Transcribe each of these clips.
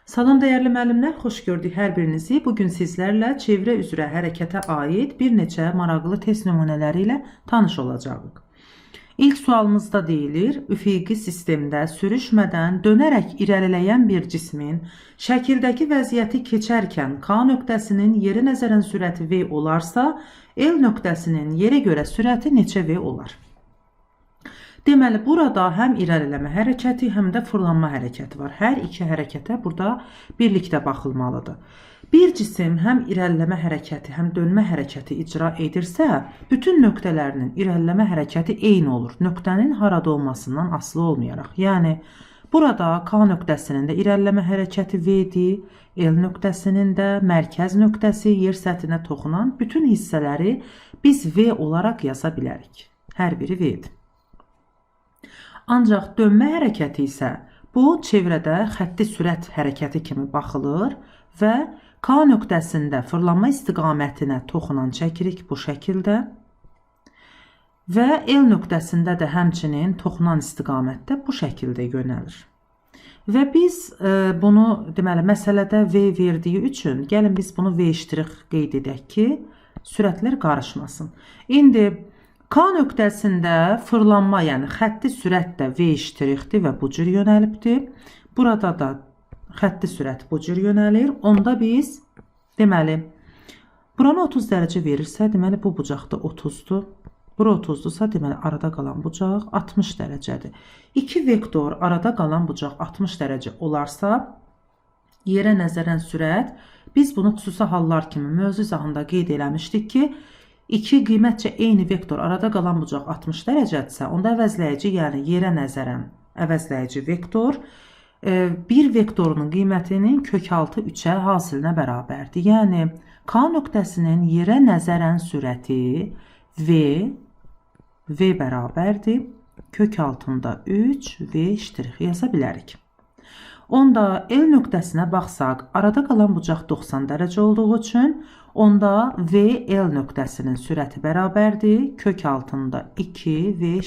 Salam dəyərli müəllimlər, xoş gördük hər birinizi. Bugün sizlərlə çevrə üzrə hərəkətə aid bir neçə maraqlı test nümunələri ilə tanış olacağıq. İlk sualımızda deyilir, üfüqi sistemdə sürüşmədən dönərək irəliləyən bir cismin şəkildəki vəziyyəti keçərkən K nöqtəsinin yeri nəzərən sürəti V olarsa, L nöqtəsinin yerə görə sürəti neçə V olar? Deməli, burada həm irəliləmə hərəkəti, həm də fırlanma hərəkəti var. Hər iki hərəkətə burada birlikdə baxılmalıdır. Bir cisim həm irəliləmə hərəkəti, həm dönmə hərəkəti icra edirsə, bütün nöqtələrinin irəliləmə hərəkəti eyni olur. Nöqtənin harada olmasından asılı olmayaraq. Yəni, burada K nöqtəsinin də irəliləmə hərəkəti V-dir, L nöqtəsinin də mərkəz nöqtəsi yer səthinə toxunan bütün hissələri biz V olaraq yaza bilərik. Hər biri V-dir. Ancaq dönmə hərəkəti isə bu çevrədə xətti sürət hərəkəti kimi baxılır və K nöqtəsində fırlanma istiqamətinə toxunan çəkirik bu şəkildə və L nöqtəsində də həmçinin toxunan istiqamətdə bu şəkildə yönəlir. Və biz bunu deməli məsələdə V verdiyi üçün gəlin biz bunu V' qeyd edək ki, sürətlər qarışmasın. İndi K nöqtəsində fırlanma, yəni xətti sürət də V'-dir və bu cür yönəlibdir. Burada da xətti sürət bu cür yönəlir. Onda biz, deməli, buranı 30 dərəcə verirsə, deməli, bu bucaqda 30-dur. Bura 30-dursa, deməli, arada qalan bucaq 60 dərəcədir. İki vektor arada qalan bucaq 60 dərəcə olarsa, yerə nəzərən sürət, biz bunu xüsusi hallar kimi mövzu izahında qeyd eləmişdik ki, İki qiymətcə eyni vektor arada qalan bucaq 60 dərəcədirsə, onda əvəzləyici, yəni yerə nəzərən əvəzləyici vektor bir vektorunun qiymətinin kökaltı 3-ə hasilinə bərabərdir. Yəni, K nöqtəsinin yerə nəzərən sürəti V bərabərdir. Kök altında 3 V' yaza bilərik. Onda L nöqtəsinə baxsaq, arada qalan bucaq 90 dərəcə olduğu üçün, onda V L nöqtəsinin sürəti bərabərdir. Kök altında 2 V'.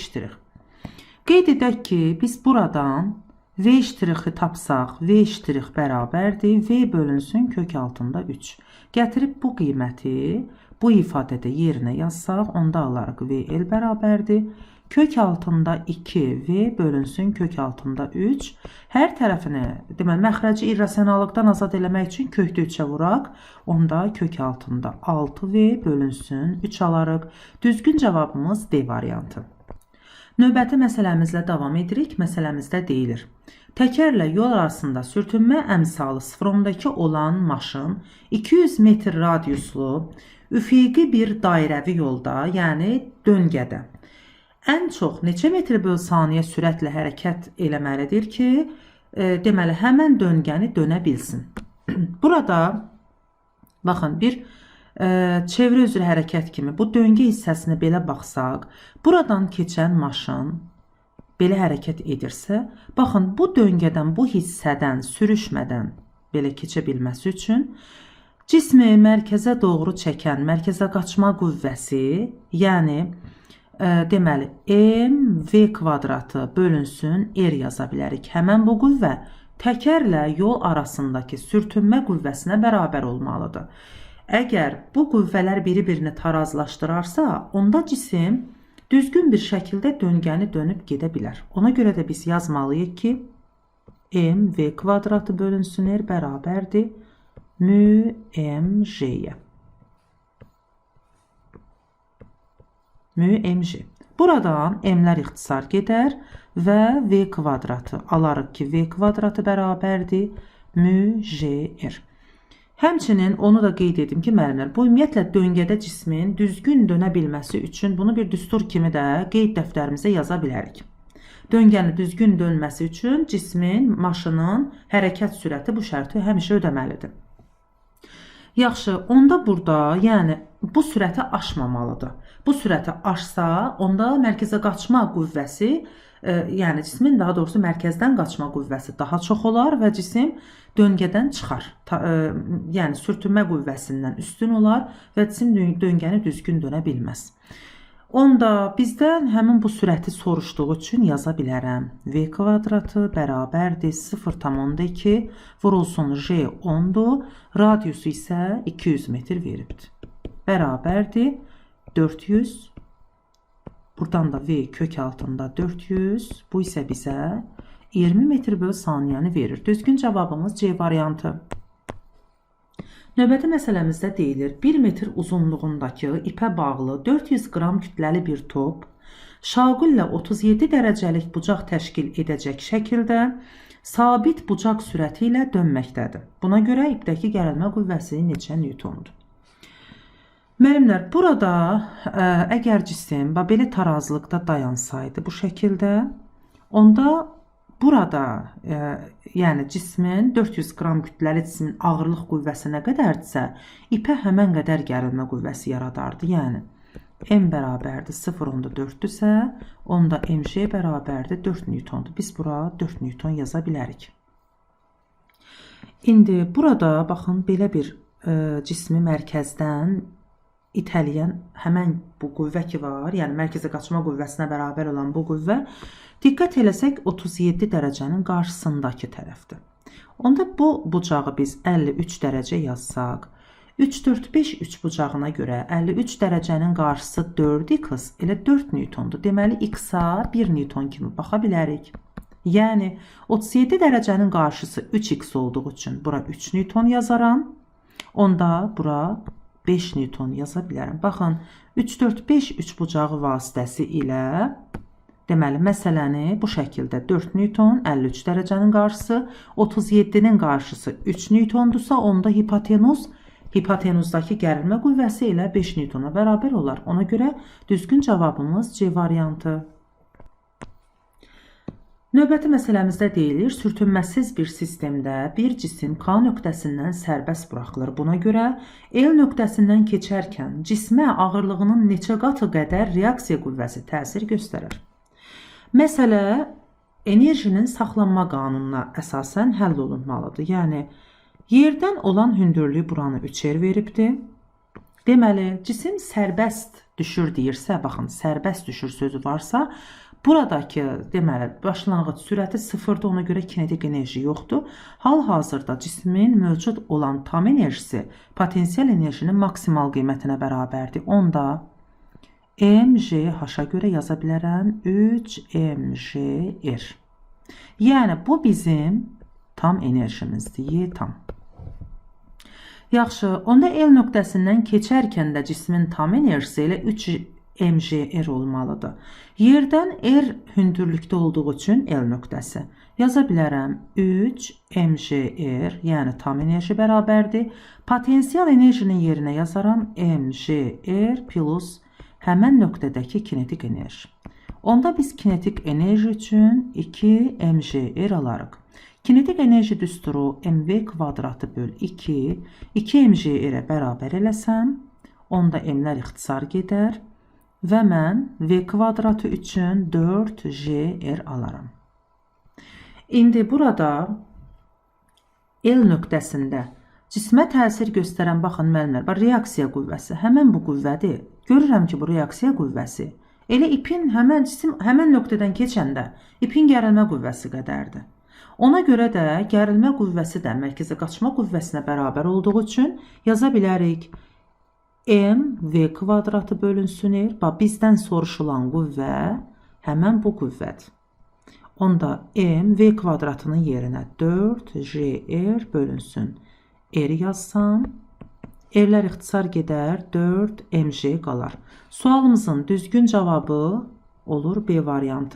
Qeyd edək ki, biz buradan V' tapsaq, V' bərabərdir. V bölünsün kök altında 3. Gətirib bu qiyməti bu ifadədə yerinə yazsaq, onda alarıq VL bərabərdir. Kök altında 2V bölünsün kök altında 3. Hər tərəfini, deməli, məxrəci irrasionallıqdan azad eləmək üçün kökdə 3-ə vuraq. Onda kök altında 6V bölünsün 3 alarıq. Düzgün cavabımız D variantı. Növbəti məsələmizlə davam edirik. Məsələmizdə deyilir. Təkərlə yol arasında sürtünmə əmsalı 0,2 olan maşın 200 metr radiuslu üfüqi bir dairəvi yolda, yəni döngədə ən çox neçə metr böl saniyə sürətlə hərəkət eləməlidir ki, deməli, həmən döngəni dönə bilsin. Burada, baxın, bir çevrə üzrə hərəkət kimi bu döngə hissəsinə belə baxsaq, buradan keçən maşın belə hərəkət edirsə, baxın, bu döngədən, bu hissədən sürüşmədən belə keçə bilməsi üçün cismi mərkəzə doğru çəkən mərkəzə qaçma qüvvəsi, yəni deməli, mv kvadratı bölünsün r yaza bilərik. Həmən bu qüvvə təkərlə yol arasındakı sürtünmə qüvvəsinə bərabər olmalıdır. Əgər bu qüvvələr biri-birini tarazlaşdırarsa, onda cisim düzgün bir şəkildə döngəni dönüb gedə bilər. Ona görə də biz yazmalıyıq ki, mv kvadratı bölünsün r bərabərdir μmj-yə. μmj. Buradan m'lər ixtisar gedər və v kvadratı alarıq ki, v kvadratı bərabərdir μjr. Həmçinin onu da qeyd edim ki, müəllimlər, bu ümumiyyətlə döngədə cismin düzgün dönə bilməsi üçün bunu bir düstur kimi də qeyd dəftərimizə yaza bilərik. Döngənin düzgün dönməsi üçün cismin, maşının hərəkət sürəti bu şərti həmişə ödəməlidir. Yaxşı, onda burada, yəni, bu sürəti aşmamalıdır. Bu sürəti aşsa, onda mərkəzə qaçma qüvvəsi, yəni cismin daha doğrusu mərkəzdən qaçma qüvvəsi daha çox olar və cisim döngədən çıxar. Yəni, sürtünmə qüvvəsindən üstün olar və cisim döngəni düzgün dönə bilməz. Onda bizdən həmin bu sürəti soruşduğu üçün yaza bilərəm. V kvadratı bərabərdir 0,2 vurulsun J 10'dur. Radiusu isə 200 metr veribdir. Bərabərdir 400. Buradan da V kök altında 400. Bu isə bizə 20 metr bölü saniyəni verir. Düzgün cavabımız C variantı. Növbəti məsələmizdə deyilir, 1 metr uzunluğundakı ipə bağlı 400 qram kütləli bir top şaqüllə 37 dərəcəlik bucaq təşkil edəcək şəkildə sabit bucaq sürəti ilə dönməkdədir. Buna görə ipdəki gərilmə qüvvəsi neçə newtondur? Müəllimlər, burada əgər cisim belə tarazlıqda dayansaydı bu şəkildə, onda burada yəni cismin 400 qram kütləli cismin ağırlıq qüvvəsi nə qədərdirsə, ipə həmən qədər gərilmə qüvvəsi yaradardı. Yəni M bərabərdir 0,4-dürsə, onda mg bərabərdir 4 newtondur. Biz bura 4 newton yaza bilərik. İndi burada baxın belə bir cismi mərkəzdən itələyən həmən bu qüvvə ki var, yəni mərkəzə qaçma qüvvəsinə bərabər olan bu qüvvə, diqqət eləsək 37 dərəcənin qarşısındakı tərəfdir. Onda bu bucağı biz 53 dərəcə yazsaq, 3, 4, 5 3 bucağına görə 53 dərəcənin qarşısı 4x, elə 4 newtondur. Deməli, x-a 1 newton kimi baxa bilərik. Yəni, 37 dərəcənin qarşısı 3x olduğu üçün bura 3 newton yazaram. Onda bura 5 newton yaza bilərəm. Baxın, 3, 4, 5 3 bucağı vasitəsi ilə deməli, məsələni bu şəkildə 4 newton, 53 dərəcənin qarşısı, 37-nin qarşısı 3 newtondursa, onda hipotenuzdakı gərilmə qüvvəsi ilə 5 newtona bərabər olar. Ona görə düzgün cavabımız C variantı. Növbəti məsələmizdə deyilir, sürtünməsiz bir sistemdə bir cisim K nöqtəsindən sərbəst buraxılır. Buna görə L nöqtəsindən keçərkən cismə ağırlığının neçə qatı qədər reaksiya qüvvəsi təsir göstərir. Məsələ enerjinin saxlanma qanununa əsasən həll olunmalıdır. Yəni, yerdən olan hündürlüyü buranı 3R veribdir. Deməli, cisim sərbəst düşür deyirsə, baxın, sərbəst düşür sözü varsa, buradakı deməli, başlanğıc sürəti 0'dır, ona görə kinetik enerji yoxdur. Hal-hazırda cismin mövcud olan tam enerjisi potensial enerjinin maksimal qiymətinə bərabərdir. Onda mgh-a görə yaza bilərəm 3mgr. Yəni, bu bizim tam enerjimizdir, Y tam. Yaxşı, onda L nöqtəsindən keçərkən də cismin tam enerjisi elə 3mgr olmalıdır. Yerdən R hündürlükdə olduğu üçün L nöqtəsi. Yaza bilərəm 3mgr, yəni tam enerji bərabərdir. Potensial enerjinin yerinə yazaram mgr plus həmən nöqtədəki kinetik enerji. Onda biz kinetik enerji üçün 2mgr alarıq. Kinetik enerji düsturu mv kvadratı böl 2, 2mgr-ə bərabər eləsəm, onda m'lər ixtisar gedər və mən v kvadratı üçün 4gr alaram. İndi burada L nöqtəsində cismə təsir göstərən, baxın müəllimlər, reaksiya qüvvəsi, həmən bu qüvvədir. Görürəm ki, bu reaksiya qüvvəsi elə ipin həmən nöqtədən keçəndə ipin gərilmə qüvvəsi qədərdir. Ona görə də gərilmə qüvvəsi də mərkəzə qaçma qüvvəsinə bərabər olduğu üçün yaza bilərik mv kvadratı bölünsün R. Bizdən soruşulan qüvvə həmən bu qüvvədir. Onda mv kvadratının yerinə 4gr bölünsün R yazsam, R'lər ixtisar gedər, 4mg qalar. Sualımızın düzgün cavabı olur B variantı.